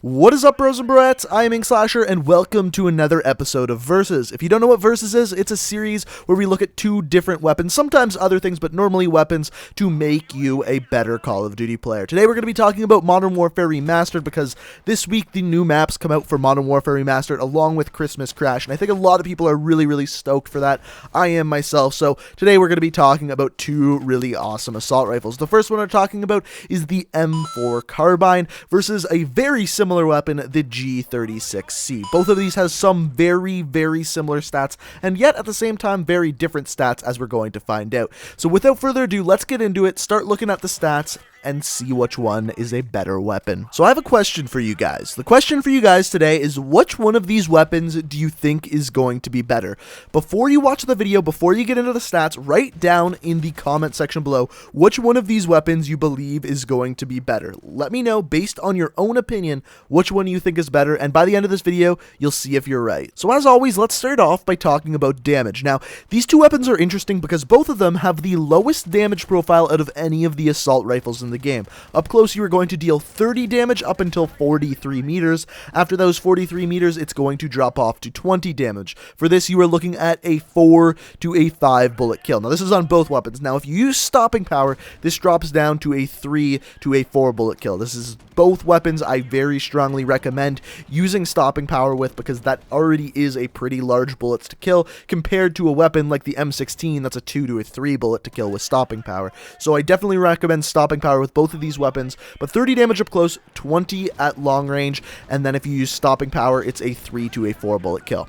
What is up, bros and broettes? I am Inkslasher, and welcome to another episode of Versus. If you don't know what Versus is, it's a series where we look at two different weapons, sometimes other things, but normally weapons, to make you a better Call of Duty player. Today we're going to be talking about Modern Warfare Remastered, because this week the new maps come out for Modern Warfare Remastered, along with Christmas Crash, and I think a lot of people are really stoked for that. I am myself, so today we're going to be talking about two really awesome assault rifles. The first one we're talking about is the M4 Carbine versus a very similar weapon, the G36C. Both of these has some very similar stats, and yet at the same time very different stats, as we're going to find out. So without further ado, let's get into it, start looking at the stats, and see which one is a better weapon. So I have a question for you guys. The question for you guys today is, which one of these weapons do you think is going to be better? Before you watch the video, before you get into the stats, write down in the comment section below which one of these weapons you believe is going to be better. Let me know, based on your own opinion, which one you think is better, and by the end of this video, you'll see if you're right. So as always, let's start off by talking about damage. Now, these two weapons are interesting because both of them have the lowest damage profile out of any of the assault rifles in the game. Up close, you are going to deal 30 damage up until 43 meters. After those 43 meters, it's going to drop off to 20 damage. For this, you are looking at a 4 to a 5 bullet kill. Now, this is on both weapons. Now, if you use stopping power, this drops down to a 3 to a 4 bullet kill. This is both weapons I very strongly recommend using stopping power with, because that already is a pretty large bullets to kill compared to a weapon like the M16 that's a 2 to a 3 bullet to kill with stopping power. So I definitely recommend stopping power with both of these weapons, but 30 damage up close, 20 at long range, and then if you use stopping power, it's a 3 to a 4 bullet kill.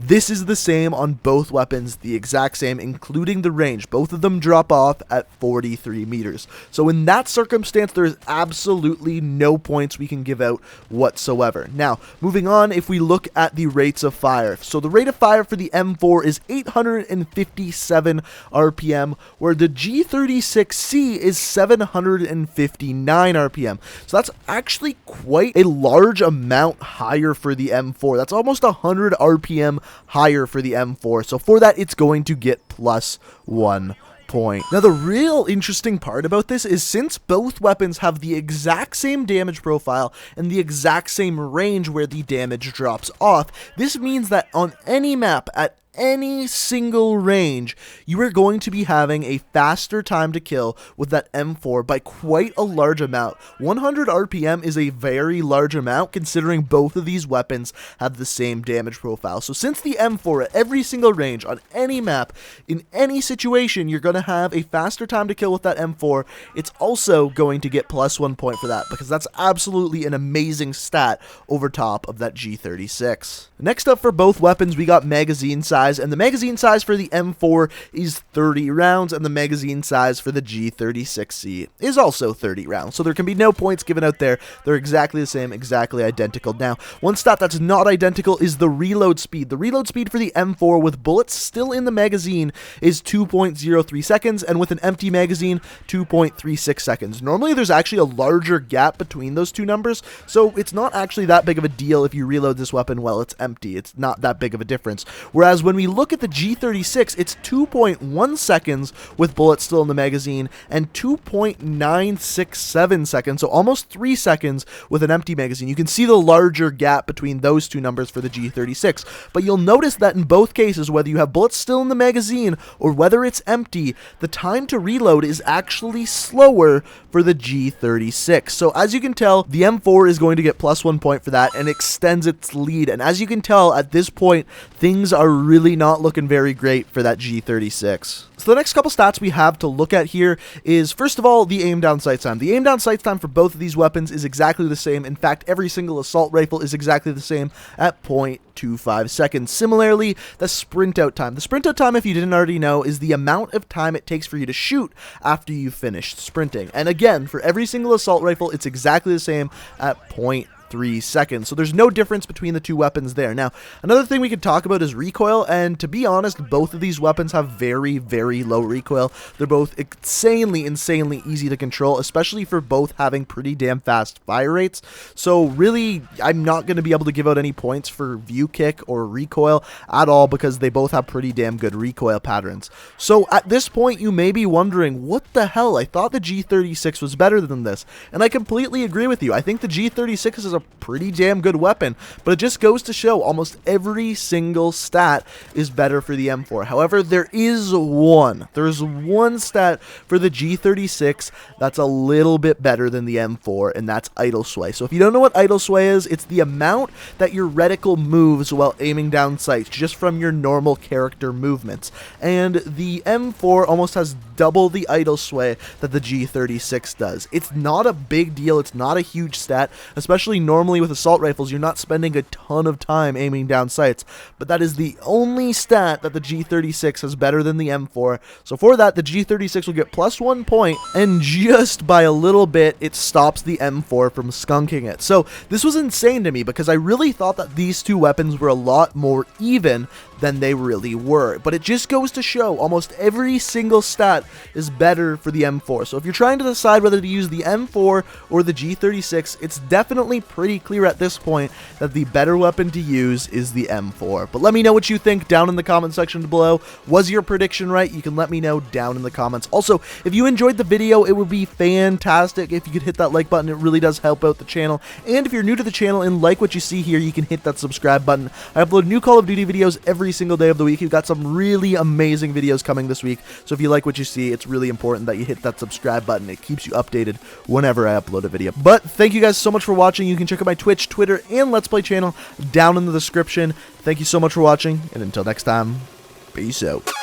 This is the same on both weapons, the exact same, including the range. Both of them drop off at 43 meters. So in that circumstance, there is absolutely no points we can give out whatsoever. Now, moving on, if we look at the rates of fire. So the rate of fire for the M4 is 857 RPM, where the G36C is 759 RPM. So that's actually quite a large amount higher for the M4. That's almost 100 RPM higher for the M4, so for that it's going to get +1 point. Now, the real interesting part about this is, since both weapons have the exact same damage profile and the exact same range where the damage drops off, this means that on any map at any single range, you are going to be having a faster time to kill with that M4 by quite a large amount. 100 RPM is a very large amount, considering both of these weapons have the same damage profile. So since the M4 at every single range, on any map, in any situation, you're going to have a faster time to kill with that M4, it's also going to get +1 point for that, because that's absolutely an amazing stat over top of that G36. Next up for both weapons, we got magazine size. And the magazine size for the M4 is 30 rounds, and the magazine size for the G36C is also 30 rounds. So there can be no points given out there. They're exactly the same, exactly identical. Now, one stat that's not identical is the reload speed. The reload speed for the M4 with bullets still in the magazine is 2.03 seconds, and with an empty magazine, 2.36 seconds. Normally, there's actually a larger gap between those two numbers, so it's not actually that big of a deal if you reload this weapon while it's empty. It's not that big of a difference. Whereas when we look at the G36, it's 2.1 seconds with bullets still in the magazine, and 2.967 seconds, so almost 3 seconds with an empty magazine. You can see the larger gap between those two numbers for the G36, but you'll notice that in both cases, whether you have bullets still in the magazine or whether it's empty, the time to reload is actually slower for the G36. So as you can tell, the M4 is going to get +1 point for that and extends its lead, and as you can tell, at this point, things are really not looking very great for that G36. So the next couple stats we have to look at here is, first of all, the aim down sight time. The aim down sight time for both of these weapons is exactly the same. In fact, every single assault rifle is exactly the same at 0.25 seconds. Similarly, the sprint out time. The sprint out time, if you didn't already know, is the amount of time it takes for you to shoot after you've finished sprinting. And again, for every single assault rifle, it's exactly the same at 0.3 seconds. So there's no difference between the two weapons there. Now, another thing we could talk about is recoil, and to be honest, both of these weapons have very low recoil. They're both insanely easy to control, especially for both having pretty damn fast fire rates. So really, I'm not going to be able to give out any points for view kick or recoil at all, because they both have pretty damn good recoil patterns. So at this point, you may be wondering, what the hell? I thought the G36 was better than this, and I completely agree with you. I think the G36 is a a pretty damn good weapon, but it just goes to show almost every single stat is better for the M4. However, there's one stat for the G36 that's a little bit better than the M4, and that's idle sway. So if you don't know what idle sway is, it's the amount that your reticle moves while aiming down sights, just from your normal character movements. And the M4 almost has double the idle sway that the G36 does. It's not a big deal, it's not a huge stat, especially normally with assault rifles, you're not spending a ton of time aiming down sights, but that is the only stat that the G36 has better than the M4. So for that, the G36 will get +1 point, and just by a little bit, it stops the M4 from skunking it. So this was insane to me, because I really thought that these two weapons were a lot more even than they really were. But it just goes to show almost every single stat is better for the M4. So if you're trying to decide whether to use the M4 or the G36, it's definitely pretty clear at this point that the better weapon to use is the M4. But let me know what you think down in the comment section below. Was your prediction right? You can let me know down in the comments. Also, if you enjoyed the video, it would be fantastic if you could hit that like button. It really does help out the channel. And if you're new to the channel and like what you see here, you can hit that subscribe button. I upload new Call of Duty videos every single day of the week. We've got some really amazing videos coming this week, so if you like what you see, it's really important that you hit that subscribe button. It keeps you updated whenever I upload a video. But thank you guys so much for watching. You can check out my Twitch, Twitter, and Let's Play channel down in the description. Thank you so much for watching, and until next time, peace out.